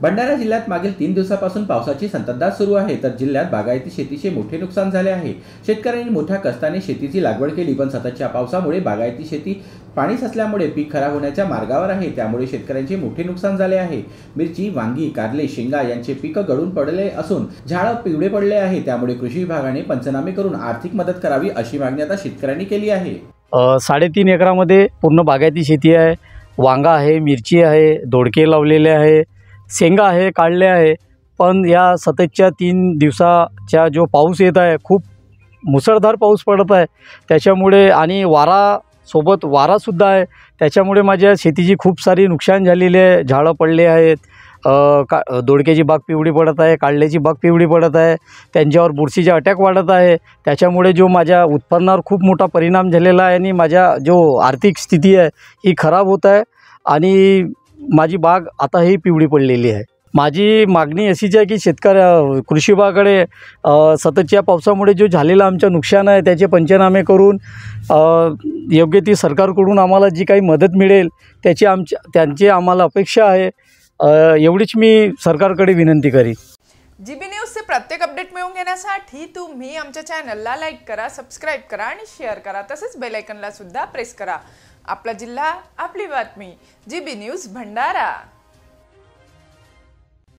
भंडारा जिल्ह्यात मागील 3 दिवसापासून पावसाची संततधार सुरू आहे, तर जिल्ह्यात बागायती शेतीचे मोठे नुकसान झाले आहे। शेतकऱ्यांनी मोठ्या कष्टाने शेतीची लागवड केली, पण सततच्या पावसामुळे बागायती शेती पाणी साचल्यामुळे पीक खराब होण्याच्या मार्गावर आहे। त्यामुळे शेतकऱ्यांचे मोठे नुकसान झाले आहे। मिरची, वांगी, कारले, शेंगा यांचे पीक गळून पडले असून झाड पिवळे पडले आहे। त्यामुळे कृषी विभागाने पंचनामे करून आर्थिक मदत करावी अशी मागणी आता शेतकऱ्यांनी केली आहे। 3.5 एकरामध्ये पूर्ण बागायती शेती आहे। वांगा आहे, मिरची आहे, दोडके लावलेले आहे, शेंगा आहे, काढले आहे। पण या सततच्या 3 दिवसाचा जो पाऊस येत आहे, खूप मुसळधार पाऊस पडत आहे, त्याच्यामुळे आणि वारासोबत वारासुद्धा आहे, त्याच्यामुळे माझ्या शेतीची खूप सारी नुकसान झालेली आहे। झाडं पडले आहेत, दोडक्याची बाग पिवळी पडत आहे, काढल्याची बाग पिवळी पडत आहे, त्यांच्यावर बुरशीचे अटॅक वाढत आहे। त्याच्यामुळे जो माझ्या उत्पन्नावर खूप मोठा परिणाम झालेला आहे आणि माझ्या जो आर्थिक स्थिती आहे ही खराब होत आहे आणि माझी बाग आता ही पिवळी पडलेली आहे। माझी मागणी अशीच आहे की कृषी विभागाकडे सततच्या पावसामुळे जो झालेला आमचं नुकसान आहे त्याचे पंचनामे करून योग्य ती सरकारकडून आम्हाला जी काही मदत मिळेल त्यांची आम्हाला अपेक्षा आहे। एवढीच मी सरकारकडे विनंती करी। जीबी न्यूजचे प्रत्येक अपडेट मिळवून घेण्यासाठी तुम्ही आमच्या चॅनलला लाईक करा, सबस्क्राइब करा आणि शेअर करा, तसेच बेल आयकॉनला सुद्धा प्रेस करा। आपला जिल्हा, आपली बातमी, जीबी न्यूज भंडारा।